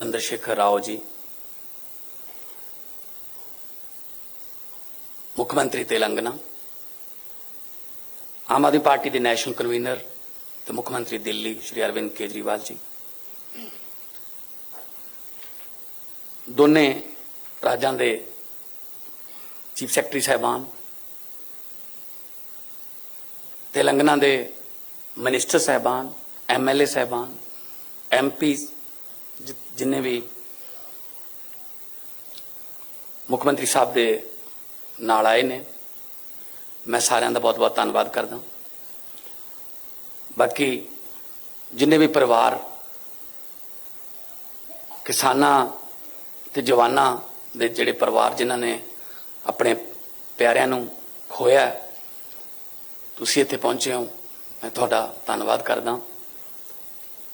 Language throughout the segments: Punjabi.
चंद्रशेखर राव जी मुख्यमंत्री तेलंगाना, आम आदमी पार्टी के नैशनल कन्वीनर तो मुख्यमंत्री दिल्ली श्री अरविंद केजरीवाल जी, दोने राज्यों के चीफ सैकटरी साहबान, तेलंगाना के मिनिस्टर साहबान, MLA साहबान, MP जिन्हें भी मुख्यमंत्री साहब के नाल आए ने, मैं सारिਆਂ का बहुत बहुत धन्यवाद करदा। बाकी जिन्हें भी परिवार किसानां ते जवानां दे जिहड़े परिवार जिन्हां ने अपने प्यारिਆਂ ਨੂੰ खोया, तुसीं इत्थे पहुंचे हो, मैं तुहाडा धन्नवाद करदा।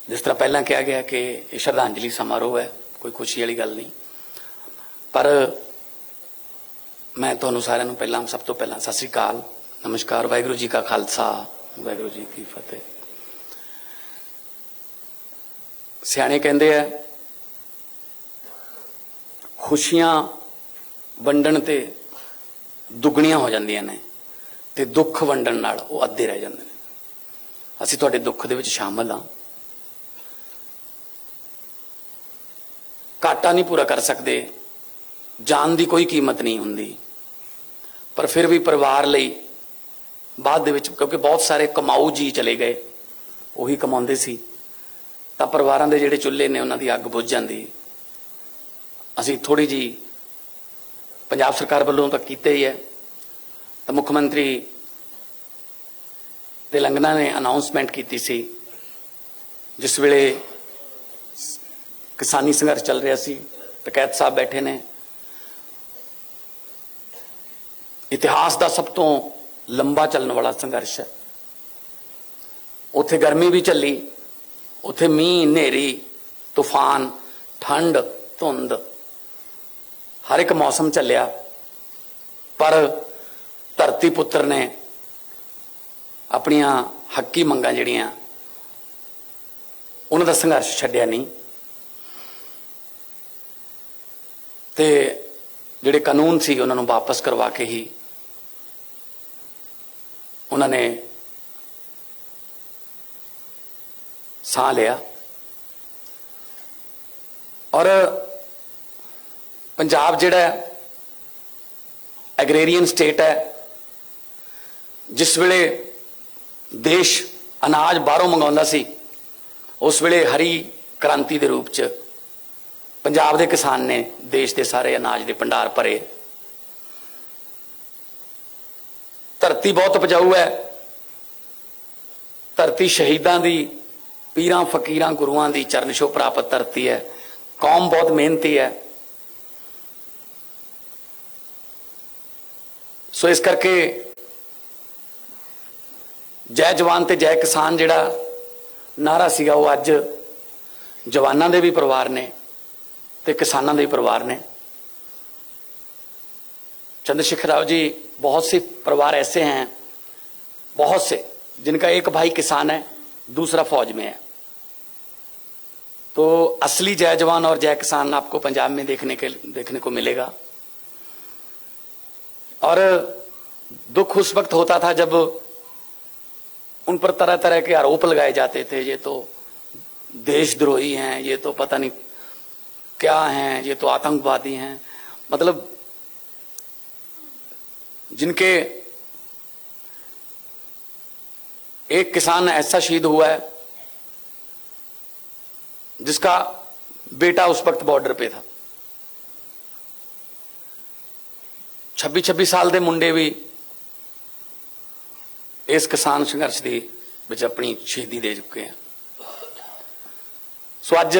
जिस तरह पहला कहा गया कि यह श्रद्धांजलि समारोह है, कोई खुशी वाली गल नहीं, पर मैं तुहानूं सारिਆਂ ਨੂੰ पहला सब तो पहला सत श्री अकाल, नमस्कार, वाहिगुरू जी का खालसा, वाहिगुरू जी की फतेह। सियाणे कहंदे आ खुशियां वंडण ते दुगणियां हो जांदियां ने ते दुख वंडण नाल वो अद्धे रह जांदे ने। असीं तुहाडे दुख दे विच शामिल हां, घाटा नहीं पूरा कर सकते, जान की कोई कीमत नहीं होंदी, पर फिर भी परिवार लई बाद दे विच क्योंकि बहुत सारे कमाऊ जी चले गए, उही कमाउंदे सी, तां परिवारां दे जिहड़े चुल्हे ने उन्हां दी अग बुझ जांदी। असीं थोड़ी जी पंजाब सरकार वालों तो कीते ही है, तो मुख्यमंत्री तेलंगाना ने अनाउंसमेंट की सी जिस वेले किसानी संघर्ष चल रहा सी, टकैत साहब बैठे ने, इतिहास का सब तो लंबा चलने वाला संघर्ष है। उत्थे गर्मी भी चली, उत्थे मीह नेरी तूफान ठंड धुंध हर एक मौसम चलिया, पर धरती पुत्र ने अपनिया हक्की मंगां जिहड़ियां उन्हां दा संघर्ष छड्डिया नहीं, ते जिहड़े कानून सी उन्हां नूं वापस करवा के ही उन्होंने साह लिया। और पंजाब जिहड़ा एग्रेरियन स्टेट है, जिस वेले देश अनाज बाहरों मंगाउंदा सी, उस वेले हरी क्रांति के रूप च पंजाब के किसान ने देश के सारे अनाज के भंडार भरे। धरती बहुत उपजाऊ है, धरती शहीदां दी, पीरां फकीरां गुरुआं दी चरण छोह प्राप्त धरती है, कौम बहुत मेहनती है। सो इस करके जय जवान ते जय किसान जिहड़ा नारा सीगा वो अज जवानां दे भी परिवार ने ते किसानां दे भी परिवार ने। चंद्रशेखर राव जी, बहुत से परिवार ऐसे हैं, बहुत से जिनका एक भाई किसान है, दूसरा फौज में है, तो असली जय जवान और जय किसान आपको पंजाब में देखने को मिलेगा। और दुख उस वक्त होता था जब उन पर तरह तरह के आरोप लगाए जाते थे, ये तो देशद्रोही हैं, ये तो पता नहीं क्या हैं, ये तो आतंकवादी हैं, मतलब जिनके एक किसान ऐसा शहीद हुआ है जिसका बेटा उस वक्त बॉर्डर पे था। 26-26 साल के मुंडे भी इस किसान संघर्ष की विच अपनी शहीदी दे चुके हैं। सो अज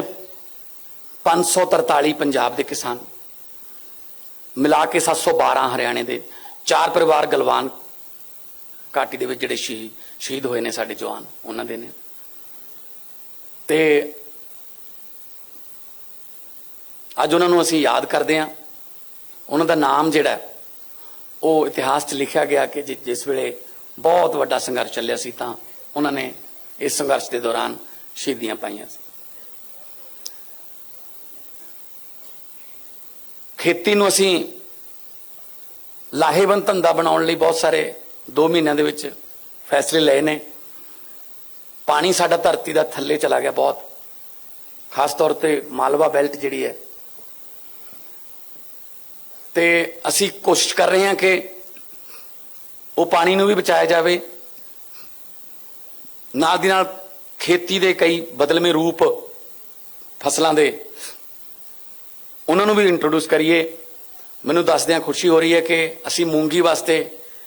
543 पंजाब के किसान मिला के 712 हरियाणे के, 4 परिवार गलवान घाटी दे विच जिहड़े शहीद होए ने साडे जवान, उन्हां दे ने। ते अज उन्हां नूं असीं याद करदे हां। उन्हां दा नाम जिहड़ा वो इतिहास च लिखिया गया कि जिस वेले बहुत वड्डा संघर्ष चलिया सी तां उन्हां ने इस संघर्ष के दौरान शहीदियां पाईयां सी। खेती ਨੂੰ ਅਸੀਂ ਲਾਹੇਵੰਦ ਧੰਦਾ ਬਣਾਉਣ ਲਈ ਬਹੁਤ ਸਾਰੇ 2 ਮਹੀਨਿਆਂ ਦੇ ਵਿੱਚ ਫੈਸਲੇ ਲਏ ਨੇ। ਪਾਣੀ ਸਾਡਾ ਧਰਤੀ ਦਾ ਥੱਲੇ ਚਲਾ ਗਿਆ ਬਹੁਤ, ਖਾਸ ਤੌਰ ਤੇ ਮਾਲਵਾ ਬੈਲਟ ਜਿਹੜੀ ਹੈ, ਤੇ ਅਸੀਂ ਕੋਸ਼ਿਸ਼ ਕਰ ਰਹੇ ਹਾਂ ਕਿ ਉਹ ਪਾਣੀ ਨੂੰ ਵੀ ਬਚਾਇਆ ਜਾਵੇ। ਨਾਲ ਦੀ ਨਾਲ ਖੇਤੀ ਦੇ ਕਈ ਬਦਲਵੇਂ ਰੂਪ ਫਸਲਾਂ ਦੇ ਉਹਨਾਂ ਨੂੰ ਵੀ ਇੰਟਰੋਡਿਊਸ ਕਰੀਏ। ਮੈਨੂੰ ਦੱਸਦਿਆਂ ਖੁਸ਼ੀ ਹੋ ਰਹੀ ਹੈ ਕਿ ਅਸੀਂ ਮੂੰਗੀ ਵਾਸਤੇ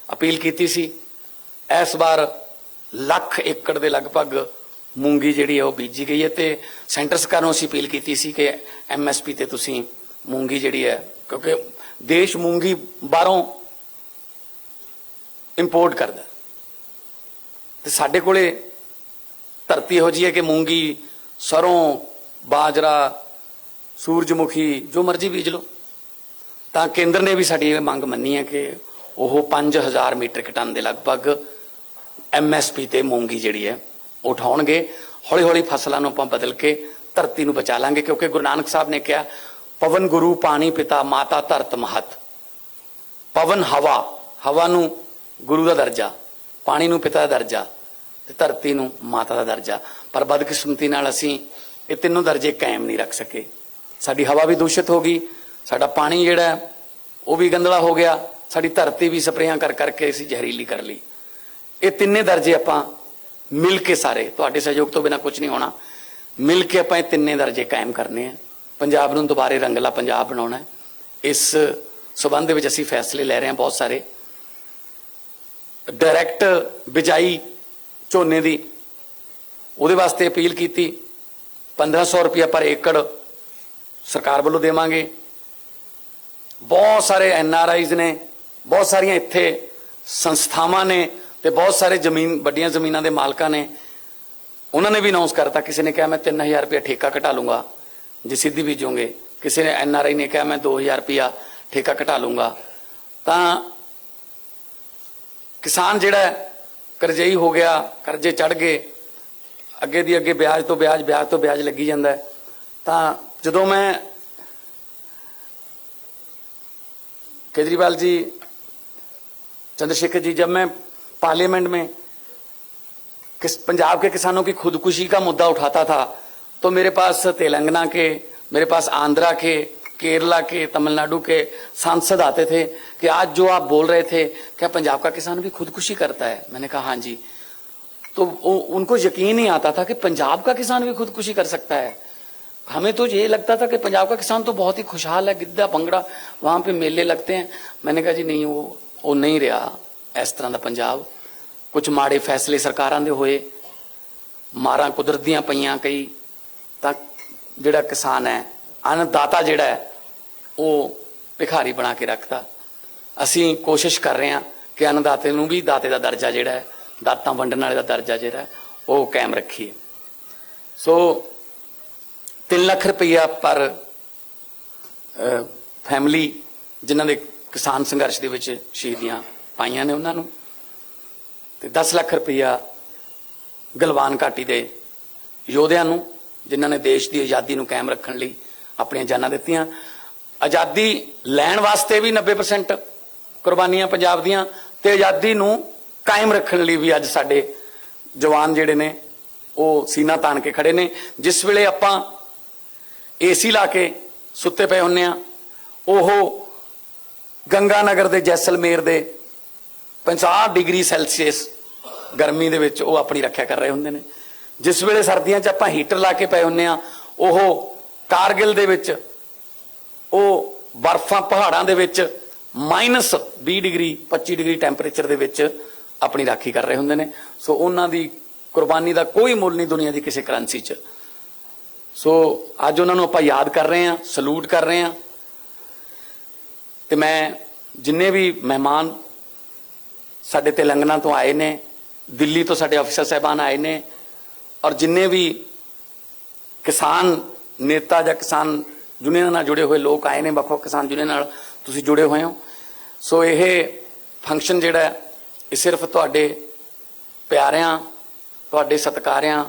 ਅਪੀਲ ਕੀਤੀ ਸੀ। ਇਸ ਵਾਰ 1 ਲੱਖ ਏਕੜ ਦੇ ਲਗਭਗ ਮੂੰਗੀ ਜਿਹੜੀ ਹੈ ਉਹ ਬੀਜੀ ਗਈ ਹੈ, ਤੇ ਸੈਂਟਰ ਸਰਕਾਰ ਨੂੰ ਅਸੀਂ ਅਪੀਲ ਕੀਤੀ ਸੀ ਕਿ MSP ਤੇ ਤੁਸੀਂ ਮੂੰਗੀ ਜਿਹੜੀ ਹੈ, ਕਿਉਂਕਿ ਦੇਸ਼ ਮੂੰਗੀ ਬਾਹਰੋਂ ਇੰਪੋਰਟ ਕਰਦਾ ਤੇ ਸਾਡੇ ਕੋਲੇ ਧਰਤੀ ਇਹੋ ਜਿਹੀ ਹੈ ਕਿ ਮੂੰਗੀ, ਸਰੋਂ, ਬਾਜਰਾ, ਸੂਰਜਮੁਖੀ ਜੋ ਮਰਜ਼ੀ ਬੀਜ ਲਓ। ਤਾਂ ਕੇਂਦਰ ਨੇ ਵੀ ਸਾਡੀ ਇਹ ਮੰਗ ਮੰਨੀ ਹੈ ਕਿ ਉਹ 5000 ਮੀਟ੍ਰਿਕ ਟਨ ਦੇ ਲਗਭਗ MSP ਤੇ ਮੂੰਗੀ ਜਿਹੜੀ ਹੈ ਉਹ ਉਠਾਉਣਗੇ। ਹੌਲੀ ਹੌਲੀ ਫਸਲਾਂ ਨੂੰ ਆਪਾਂ ਬਦਲ ਕੇ ਧਰਤੀ ਨੂੰ ਬਚਾ ਲਾਂਗੇ, ਕਿਉਂਕਿ ਗੁਰੂ ਨਾਨਕ ਸਾਹਿਬ ਨੇ ਕਿਹਾ ਪਵਨ ਗੁਰੂ ਪਾਣੀ ਪਿਤਾ ਮਾਤਾ ਧਰਤ ਮਹਤ। ਪਵਨ ਹਵਾ ਨੂੰ ਗੁਰੂ ਦਾ ਦਰਜਾ, ਪਾਣੀ ਨੂੰ ਪਿਤਾ ਦਾ ਦਰਜਾ ਤੇ ਧਰਤੀ ਨੂੰ ਮਾਤਾ ਦਾ ਦਰਜਾ। ਪਰ ਬਦਕਿਸਮਤੀ ਨਾਲ ਅਸੀਂ ਇਹ ਤਿੰਨੋਂ ਦਰਜੇ ਕਾਇਮ ਨਹੀਂ ਰੱਖ ਸਕੇ। ਸਾਡੀ ਹਵਾ ਵੀ ਦੂਸ਼ਿਤ ਹੋ ਗਈ, ਸਾਡਾ ਪਾਣੀ ਜਿਹੜਾ ਉਹ ਵੀ ਗੰਦਲਾ ਹੋ ਗਿਆ, ਸਾਡੀ ਧਰਤੀ ਵੀ ਸਪਰੇਆਂ ਕਰ ਕਰਕੇ ਅਸੀਂ ਜ਼ਹਿਰੀਲੀ ਕਰ ਲਈ। ਇਹ ਤਿੰਨੇ ਦਰਜੇ ਆਪਾਂ ਮਿਲ ਕੇ, ਸਾਰੇ ਤੁਹਾਡੇ ਸਹਿਯੋਗ ਤੋਂ ਬਿਨਾਂ ਕੁਝ ਨਹੀਂ ਹੋਣਾ, ਮਿਲ ਕੇ ਆਪਾਂ ਇਹ ਤਿੰਨੇ ਦਰਜੇ ਕਾਇਮ ਕਰਨੇ ਆ। ਪੰਜਾਬ ਨੂੰ ਦੁਬਾਰੇ ਰੰਗਲਾ ਪੰਜਾਬ ਬਣਾਉਣਾ ਹੈ। ਇਸ ਸਬੰਧ ਵਿੱਚ ਅਸੀਂ ਫੈਸਲੇ ਲੈ ਰਹੇ ਹਾਂ ਬਹੁਤ ਸਾਰੇ। ਡਾਇਰੈਕਟ ਬਿਜਾਈ ਝੋਨੇ ਦੀ, ਉਹਦੇ ਵਾਸਤੇ ਅਪੀਲ ਕੀਤੀ। 1500 ਰੁਪਇਆ ਪਰ ਏਕੜ ਸਰਕਾਰ ਵੱਲੋਂ ਦੇਵਾਂਗੇ। ਬਹੁਤ ਸਾਰੇ NRIs ਨੇ, ਬਹੁਤ ਸਾਰੀਆਂ ਇੱਥੇ ਸੰਸਥਾਵਾਂ ਨੇ ਤੇ ਬਹੁਤ ਸਾਰੇ ਵੱਡੀਆਂ ਜ਼ਮੀਨਾਂ ਦੇ ਮਾਲਕਾਂ ਨੇ, ਉਹਨਾਂ ਨੇ ਵੀ ਅਨਾਉਂਸ ਕਰਤਾ। ਕਿਸੇ ਨੇ ਕਿਹਾ ਮੈਂ 3000 ਰੁਪਇਆ ਠੇਕਾ ਘਟਾ ਲੂੰਗਾ ਜੇ ਸਿੱਧੀ ਬੀਜੋਗੇ, ਕਿਸੇ ਨੇ NRI ਨੇ ਕਿਹਾ ਮੈਂ 2000 ਰੁਪਇਆ ਠੇਕਾ ਘਟਾ ਲੂੰਗਾ। ਤਾਂ ਕਿਸਾਨ ਜਿਹੜਾ ਕਰਜ਼ਈ ਹੋ ਗਿਆ, ਕਰਜ਼ੇ ਚੜ ਗਏ, ਅੱਗੇ ਦੀ ਅੱਗੇ ਵਿਆਜ ਤੋਂ ਵਿਆਜ ਲੱਗੀ ਜਾਂਦਾ ਹੈ। ਤਾਂ ਜਦੋਂ मैं केजरीवाल जी, चंद्रशेखर जी, जब मैं पार्लियामेंट में पंजाब के किसानों की खुदकुशी का मुद्दा उठाता था तो मेरे पास तेलंगाना के, मेरे पास आंध्रा के, केरला के, तमिलनाडु के सांसद आते थे कि आज जो आप बोल रहे थे क्या पंजाब का किसान भी खुदकुशी करता है? मैंने कहा हाँ जी। तो उनको यकीन नहीं आता था कि पंजाब का किसान भी खुदकुशी कर सकता है। हमें तो ये लगता था कि पंजाब का किसान तो बहुत ही खुशहाल है, गिद्धा भंगड़ा वहां पे मेले लगते हैं। मैंने कहा जी नहीं, वो नहीं रहा इस तरह का पंजाब। कुछ माड़े फैसले सरकारां दे होए, मारां कुदरत दियां पईयां कई, तां जिहड़ा किसान है, अन्नदाता जिहड़ा है वो भिखारी बना के रखता। असीं कोशिश कर रहे हैं कि अन्नदाते नूं भी दाते दा दर्जा जिहड़ा है, दातां वंडण वाले दा दर्जा जिहड़ा है वो कायम रखीए। सो 3 ਲੱਖ ਰੁਪਈਆ ਪਰ ਫੈਮਿਲੀ ਜਿਨ੍ਹਾਂ ਦੇ ਕਿਸਾਨ ਸੰਘਰਸ਼ ਦੇ ਵਿੱਚ ਸ਼ਹੀਦੀਆਂ ਪਾਈਆਂ ਨੇ ਉਹਨਾਂ ਨੂੰ, ਤੇ 10 ਲੱਖ ਰੁਪਈਆ ਗਲਵਾਨ ਘਾਟੀ ਦੇ ਯੋਧਿਆਂ ਨੂੰ ਜਿਨ੍ਹਾਂ ਨੇ ਦੇਸ਼ ਦੀ ਆਜ਼ਾਦੀ ਨੂੰ ਕਾਇਮ ਰੱਖਣ ਲਈ ਆਪਣੀਆਂ ਜਾਨਾਂ ਦਿੱਤੀਆਂ। ਆਜ਼ਾਦੀ ਲੈਣ ਵਾਸਤੇ ਵੀ 90% ਕੁਰਬਾਨੀਆਂ ਪੰਜਾਬ ਦੀਆਂ, ਤੇ ਆਜ਼ਾਦੀ ਨੂੰ ਕਾਇਮ ਰੱਖਣ ਲਈ ਵੀ ਅੱਜ ਸਾਡੇ ਜਵਾਨ ਜਿਹੜੇ ਨੇ ਉਹ ਸੀਨਾ ਤਾਣ ਕੇ ਖੜੇ ਨੇ। ਜਿਸ ਵੇਲੇ ਆਪਾਂ AC ਲਾ ਕੇ ਸੁੱਤੇ ਪਏ ਹੁੰਨੇ ਆ, ਉਹ ਗੰਗਾਨਗਰ ਦੇ ਜੈਸਲਮੇਰ ਦੇ 50 ਡਿਗਰੀ ਸੈਲਸੀਅਸ ਗਰਮੀ ਦੇ ਵਿੱਚ ਉਹ ਆਪਣੀ ਰੱਖਿਆ ਕਰ ਰਹੇ ਹੁੰਦੇ ਨੇ। ਜਿਸ ਵੇਲੇ ਸਰਦੀਆਂ 'ਚ ਆਪਾਂ ਹੀਟਰ ਲਾ ਕੇ ਪਏ ਹੁੰਨੇ ਆ, ਉਹ ਕਾਰਗਿਲ ਦੇ ਵਿੱਚ ਉਹ ਬਰਫਾਂ ਪਹਾੜਾਂ ਦੇ ਵਿੱਚ -20 ਡਿਗਰੀ 25 ਡਿਗਰੀ ਟੈਂਪਰੇਚਰ ਦੇ ਵਿੱਚ ਆਪਣੀ ਰਾਖੀ ਕਰ ਰਹੇ ਹੁੰਦੇ ਨੇ। ਸੋ ਉਹਨਾਂ ਦੀ ਕੁਰਬਾਨੀ ਦਾ ਕੋਈ ਮੁੱਲ ਨਹੀਂ ਦੁਨੀਆ ਦੀ ਕਿਸੇ ਕਰੰਸੀ 'ਚ। ਸੋ ਅੱਜ ਉਹਨਾਂ ਨੂੰ ਆਪਾਂ ਯਾਦ ਕਰ ਰਹੇ ਹਾਂ, ਸਲੂਟ ਕਰ ਰਹੇ ਹਾਂ। ਤੇ ਮੈਂ ਜਿੰਨੇ ਵੀ ਮਹਿਮਾਨ ਸਾਡੇ ਤੇਲੰਗਾਨਾ ਤੋਂ ਆਏ ਨੇ, ਦਿੱਲੀ ਤੋਂ ਸਾਡੇ ਅਫਸਰ ਸਾਹਿਬਾਨ ਆਏ ਨੇ, ਔਰ ਜਿੰਨੇ ਵੀ ਕਿਸਾਨ ਨੇਤਾ ਜਾਂ ਕਿਸਾਨ ਯੂਨੀਅਨ ਨਾਲ ਜੁੜੇ ਹੋਏ ਲੋਕ ਆਏ ਨੇ, ਵੱਖ-ਵੱਖ ਕਿਸਾਨ ਯੂਨੀਅਨ ਨਾਲ ਤੁਸੀਂ ਜੁੜੇ ਹੋਏ ਹੋ। ਸੋ ਇਹ ਫੰਕਸ਼ਨ ਜਿਹੜਾ ਇਹ ਸਿਰਫ ਤੁਹਾਡੇ ਪਿਆਰਿਆਂ, ਤੁਹਾਡੇ ਸਤਿਕਾਰਿਆਂ,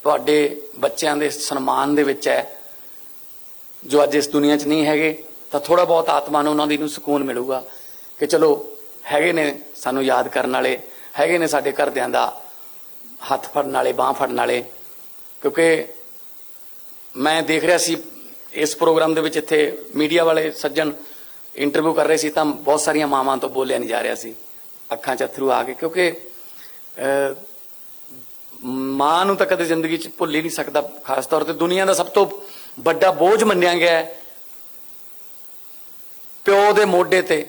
ਤੁਹਾਡੇ ਬੱਚਿਆਂ ਦੇ ਸਨਮਾਨ ਦੇ ਵਿੱਚ ਹੈ, ਜੋ ਅੱਜ ਇਸ ਦੁਨੀਆ 'ਚ ਨਹੀਂ ਹੈਗੇ। ਤਾਂ ਥੋੜਾ ਬਹੁਤ ਆਤਮਾ ਨੂੰ ਉਹਨਾਂ ਦੀ ਨੂੰ ਸਕੂਨ ਮਿਲੂਗਾ ਕਿ ਚਲੋ ਹੈਗੇ ਨੇ ਸਾਨੂੰ ਯਾਦ ਕਰਨ ਵਾਲੇ, ਹੈਗੇ ਨੇ ਸਾਡੇ ਘਰਦਿਆਂ ਦਾ ਹੱਥ ਫੜਨ ਵਾਲੇ, ਬਾਂਹ ਫੜਨ ਵਾਲੇ। ਕਿਉਂਕਿ ਮੈਂ ਦੇਖ ਰਿਹਾ ਸੀ ਇਸ ਪ੍ਰੋਗਰਾਮ ਦੇ ਵਿੱਚ ਇੱਥੇ ਮੀਡੀਆ ਵਾਲੇ ਸੱਜਣ ਇੰਟਰਵਿਊ ਕਰ ਰਹੇ ਸੀ ਤਾਂ ਬਹੁਤ ਸਾਰੀਆਂ ਮਾਵਾਂ ਤੋਂ ਬੋਲਿਆ ਨਹੀਂ ਜਾ ਰਿਹਾ ਸੀ, ਅੱਖਾਂ 'ਚ ਅੱਥਰੂ ਆ ਗਏ। ਕਿਉਂਕਿ ਮਾਂ ਨੂੰ ਤਾਂ ਕਦੇ ਜ਼ਿੰਦਗੀ 'ਚ ਭੁੱਲ ਹੀ ਨਹੀਂ ਸਕਦਾ। ਖਾਸ ਤੌਰ ਤੇ ਦੁਨੀਆ ਦਾ ਸਭ ਤੋਂ ਵੱਡਾ ਬੋਝ ਮੰਨਿਆ ਗਿਆ ਪਿਓ ਦੇ ਮੋਢੇ ਤੇ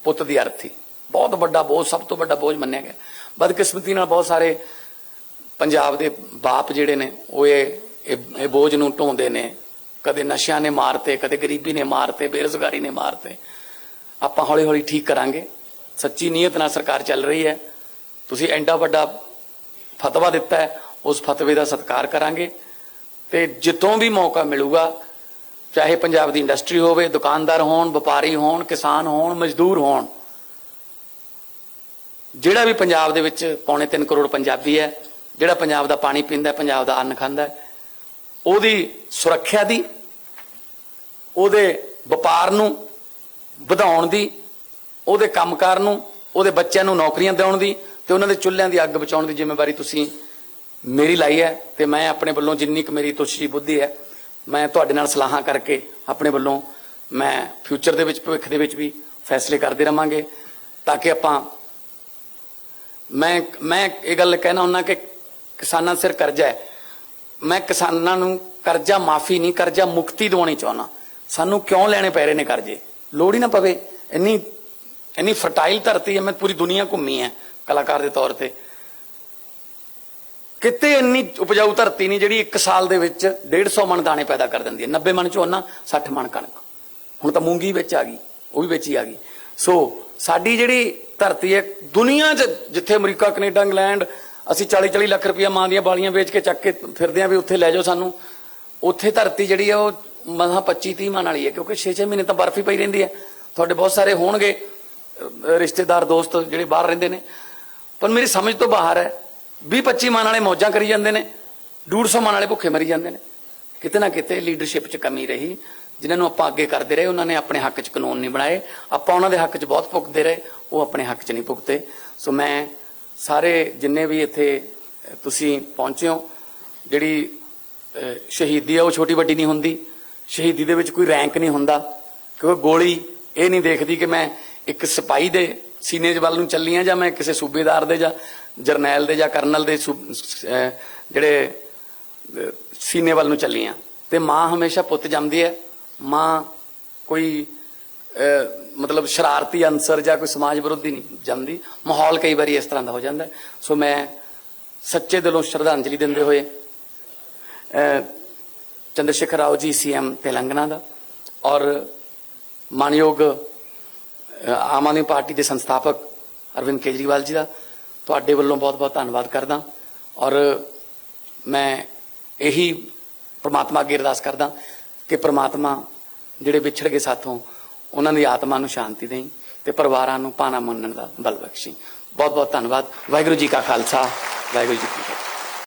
ਪੁੱਤ ਦੀ ਅਰਥੀ, ਬਹੁਤ ਵੱਡਾ ਬੋਝ, ਸਭ ਤੋਂ ਵੱਡਾ ਬੋਝ ਮੰਨਿਆ ਗਿਆ। ਬਦਕਿਸਮਤੀ ਨਾਲ ਬਹੁਤ ਸਾਰੇ ਪੰਜਾਬ ਦੇ ਬਾਪ ਜਿਹੜੇ ਨੇ ਉਹ ਇਹ ਬੋਝ ਨੂੰ ਢੋਂਦੇ ਨੇ। ਕਦੇ ਨਸ਼ਿਆਂ ਨੇ ਮਾਰਤੇ, ਕਦੇ ਗਰੀਬੀ ਨੇ ਮਾਰਤੇ, ਬੇਰੁਜ਼ਗਾਰੀ ਨੇ ਮਾਰਤੇ। ਆਪਾਂ ਹੌਲੀ ਹੌਲੀ ਠੀਕ ਕਰਾਂਗੇ। ਸੱਚੀ ਨੀਅਤ ਨਾਲ ਸਰਕਾਰ ਚੱਲ ਰਹੀ ਹੈ। ਤੁਸੀਂ ਐਡਾ ਵੱਡਾ ਫਤਵਾ ਦਿੱਤਾ ਹੈ, ਉਸ ਫਤਵੇ ਦਾ ਸਤਿਕਾਰ ਕਰਾਂਗੇ ਤੇ ਜਿੱਥੋਂ ਵੀ ਮੌਕਾ ਮਿਲੂਗਾ, ਚਾਹੇ ਪੰਜਾਬ ਦੀ ਇੰਡਸਟਰੀ ਹੋਵੇ, ਦੁਕਾਨਦਾਰ ਹੋਣ, ਵਪਾਰੀ ਹੋਣ, ਕਿਸਾਨ ਹੋਣ, ਮਜ਼ਦੂਰ ਹੋਣ, ਜਿਹੜਾ ਵੀ ਪੰਜਾਬ ਦੇ ਵਿੱਚ 3.25 ਕਰੋੜ ਪੰਜਾਬੀ ਹੈ, ਜਿਹੜਾ ਪੰਜਾਬ ਦਾ ਪਾਣੀ ਪੀਂਦਾ, ਪੰਜਾਬ ਦਾ ਅੰਨ ਖਾਂਦਾ, ਉਹਦੀ ਸੁਰੱਖਿਆ ਦੀ, ਉਹਦੇ ਵਪਾਰ ਨੂੰ ਵਧਾਉਣ ਦੀ, ਉਹਦੇ ਕੰਮਕਾਰ ਨੂੰ, ਉਹਦੇ ਬੱਚਿਆਂ ਨੂੰ ਨੌਕਰੀਆਂ ਦਿਵਾਉਣ ਦੀ ਤੇ ਉਹਨਾਂ ਦੇ ਚੁੱਲ੍ਹਿਆਂ ਦੀ ਅੱਗ ਬਚਾਉਣ ਦੀ ਜ਼ਿੰਮੇਵਾਰੀ ਤੁਸੀਂ ਮੇਰੀ ਲਾਈ ਹੈ। ਤੇ ਮੈਂ ਆਪਣੇ ਵੱਲੋਂ ਜਿੰਨੀ ਕੁ ਮੇਰੀ ਤੁੱਛੀ ਬੁੱਧੀ ਹੈ, ਮੈਂ ਤੁਹਾਡੇ ਨਾਲ ਸਲਾਹਾਂ ਕਰਕੇ ਆਪਣੇ ਵੱਲੋਂ ਮੈਂ ਫਿਊਚਰ ਦੇ ਵਿੱਚ, ਭਵਿੱਖ ਦੇ ਵਿੱਚ ਵੀ ਫੈਸਲੇ ਕਰਦੇ ਰਹਾਂਗੇ ਤਾਂ ਕਿ ਆਪਾਂ, ਮੈਂ ਇਹ ਗੱਲ ਕਹਿਣਾ ਹੁੰਦਾ ਕਿ ਕਿਸਾਨਾਂ ਸਿਰ ਕਰਜ਼ਾ ਹੈ। ਮੈਂ ਕਿਸਾਨਾਂ ਨੂੰ ਕਰਜ਼ਾ ਮਾਫੀ ਨਹੀਂ, ਕਰਜ਼ਾ ਮੁਕਤੀ ਦਿਵਾਉਣੀ ਚਾਹੁੰਦਾ। ਸਾਨੂੰ ਕਿਉਂ ਲੈਣੇ ਪੈ ਰਹੇ ਨੇ ਕਰਜ਼ੇ? ਲੋੜ ਹੀ ਨਾ ਪਵੇ। ਇੰਨੀ ਫਰਟਾਈਲ ਧਰਤੀ ਹੈ, ਮੈਂ ਪੂਰੀ ਦੁਨੀਆ ਘੁੰਮੀ ਹੈ ਕਲਾਕਾਰ ਦੇ ਤੌਰ ਤੇ, ਕਿਤੇ ਇੰਨੀ ਉਪਜਾਊ ਧਰਤੀ ਨਹੀਂ ਜਿਹੜੀ 1 ਸਾਲ ਦੇ ਵਿੱਚ 150 ਮਣ ਦਾਣੇ ਪੈਦਾ ਕਰ ਦਿੰਦੀ ਹੈ। 90 ਮਣ ਝੋਨਾ, 60 ਮਣ ਕਣਕ। ਹੁਣ ਤਾਂ ਮੂੰਗੀ ਵਿੱਚ ਆ ਗਈ, ਉਹ ਵੀ ਵਿੱਚ ਹੀ ਆ ਗਈ। ਸੋ ਸਾਡੀ ਜਿਹੜੀ ਧਰਤੀ ਹੈ ਦੁਨੀਆ 'ਚ, ਜਿੱਥੇ ਅਮਰੀਕਾ, ਕੈਨੇਡਾ, ਇੰਗਲੈਂਡ, ਅਸੀਂ 40-40 ਲੱਖ ਰੁਪਇਆ ਮਾਂ ਦੀਆਂ ਬਾਲੀਆਂ ਵੇਚ ਕੇ ਚੱਕ ਕੇ ਫਿਰਦੇ ਹਾਂ ਵੀ ਉੱਥੇ ਲੈ ਜਾਓ ਸਾਨੂੰ, ਉੱਥੇ ਧਰਤੀ ਜਿਹੜੀ ਹੈ ਉਹ ਮਸਾਂ 25-30 ਮਣ ਵਾਲੀ ਹੈ। ਕਿਉਂਕਿ 6-6 ਮਹੀਨੇ ਤਾਂ ਬਰਫ਼ ਹੀ ਪਈ ਰਹਿੰਦੀ ਹੈ। ਤੁਹਾਡੇ ਬਹੁਤ ਸਾਰੇ ਹੋਣਗੇ ਰਿਸ਼ਤੇਦਾਰ, ਦੋਸਤ ਜਿਹੜੇ ਬਾਹਰ ਰਹਿੰਦੇ ਨੇ, ਪਰ ਮੇਰੀ ਸਮਝ ਤੋਂ ਬਾਹਰ ਹੈ। 20-25 ਮਣ ਵਾਲੇ ਮੌਜਾਂ ਕਰੀ ਜਾਂਦੇ ਨੇ, 150 ਮਣ ਵਾਲੇ ਭੁੱਖੇ ਮਰੀ ਜਾਂਦੇ ਨੇ। ਕਿਤੇ ਨਾ ਕਿਤੇ ਲੀਡਰਸ਼ਿਪ 'ਚ ਕਮੀ ਰਹੀ। ਜਿਨ੍ਹਾਂ ਨੂੰ ਆਪਾਂ ਅੱਗੇ ਕਰਦੇ ਰਹੇ, ਉਹਨਾਂ ਨੇ ਆਪਣੇ ਹੱਕ 'ਚ ਕਾਨੂੰਨ ਨਹੀਂ ਬਣਾਏ। ਆਪਾਂ ਉਹਨਾਂ ਦੇ ਹੱਕ 'ਚ ਬਹੁਤ ਭੁਗਤਦੇ ਰਹੇ, ਉਹ ਆਪਣੇ ਹੱਕ 'ਚ ਨਹੀਂ ਭੁਗਤੇ। ਸੋ ਮੈਂ ਸਾਰੇ ਜਿੰਨੇ ਵੀ ਇੱਥੇ ਤੁਸੀਂ ਪਹੁੰਚੇ ਹੋ, ਜਿਹੜੀ ਸ਼ਹੀਦੀ ਆ ਉਹ ਛੋਟੀ ਵੱਡੀ ਨਹੀਂ ਹੁੰਦੀ। ਸ਼ਹੀਦੀ ਦੇ ਵਿੱਚ ਕੋਈ ਰੈਂਕ ਨਹੀਂ ਹੁੰਦਾ, ਕਿਉਂਕਿ ਗੋਲੀ ਇਹ ਨਹੀਂ ਦੇਖਦੀ ਕਿ ਮੈਂ ਇੱਕ ਸਿਪਾਹੀ ਦੇ ਸੀਨੇ ਵੱਲ ਨੂੰ ਚੱਲੀ ਆ ਜਾਂ ਮੈਂ ਕਿਸੇ ਸੂਬੇਦਾਰ ਦੇ ਜਾਂ ਜਰਨੈਲ ਦੇ ਜਾਂ ਕਰਨਲ ਦੇ ਜਿਹੜੇ ਸੀਨੇ ਵੱਲ ਨੂੰ ਚੱਲੀ ਆ। ਤੇ ਮਾਂ ਹਮੇਸ਼ਾ ਪੁੱਤ ਜੰਮਦੀ ਹੈ। ਮਾਂ ਕੋਈ ਮਤਲਬ ਸ਼ਰਾਰਤੀ ਅੰਸਰ ਜਾਂ ਕੋਈ ਸਮਾਜ ਵਿਰੋਧੀ ਨਹੀਂ ਜੰਮਦੀ। ਮਾਹੌਲ ਕਈ ਵਾਰੀ ਇਸ ਤਰ੍ਹਾਂ ਦਾ ਹੋ ਜਾਂਦਾ। ਸੋ ਮੈਂ ਸੱਚੇ ਦਿਲੋਂ ਸ਼ਰਧਾਂਜਲੀ ਦਿੰਦੇ ਹੋਏ ਚੰਦਰਸ਼ੇਖਰ ਰਾਓ ਜੀ CM ਤੇਲੰਗਾਨਾ ਦਾ ਔਰ ਮਾਨਯੋਗ ਆਮ ਆਦਮੀ ਪਾਰਟੀ ਦੇ ਸੰਸਥਾਪਕ ਅਰਵਿੰਦ ਕੇਜਰੀਵਾਲ ਜੀ ਦਾ ਤੁਹਾਡੇ ਵੱਲੋਂ ਬਹੁਤ-ਬਹੁਤ ਧੰਨਵਾਦ ਕਰਦਾ। ਔਰ ਮੈਂ ਇਹੀ ਪ੍ਰਮਾਤਮਾ ਅੱਗੇ ਅਰਦਾਸ ਕਰਦਾ ਕਿ ਪ੍ਰਮਾਤਮਾ ਜਿਹੜੇ ਵਿਛੜ ਗਏ ਸਾਥੋਂ, ਉਹਨਾਂ ਦੀ ਆਤਮਾ ਨੂੰ ਸ਼ਾਂਤੀ ਦੇਈ ਤੇ ਪਰਿਵਾਰਾਂ ਨੂੰ ਭਾਣਾ ਮੰਨਣ ਦਾ ਬਲ ਬਖਸ਼ੀ। ਬਹੁਤ-ਬਹੁਤ ਧੰਨਵਾਦ। ਵਾਹਿਗੁਰੂ ਜੀ ਕਾ ਖਾਲਸਾ, ਵਾਹਿਗੁਰੂ ਜੀ ਕੀ ਫਤਿਹ।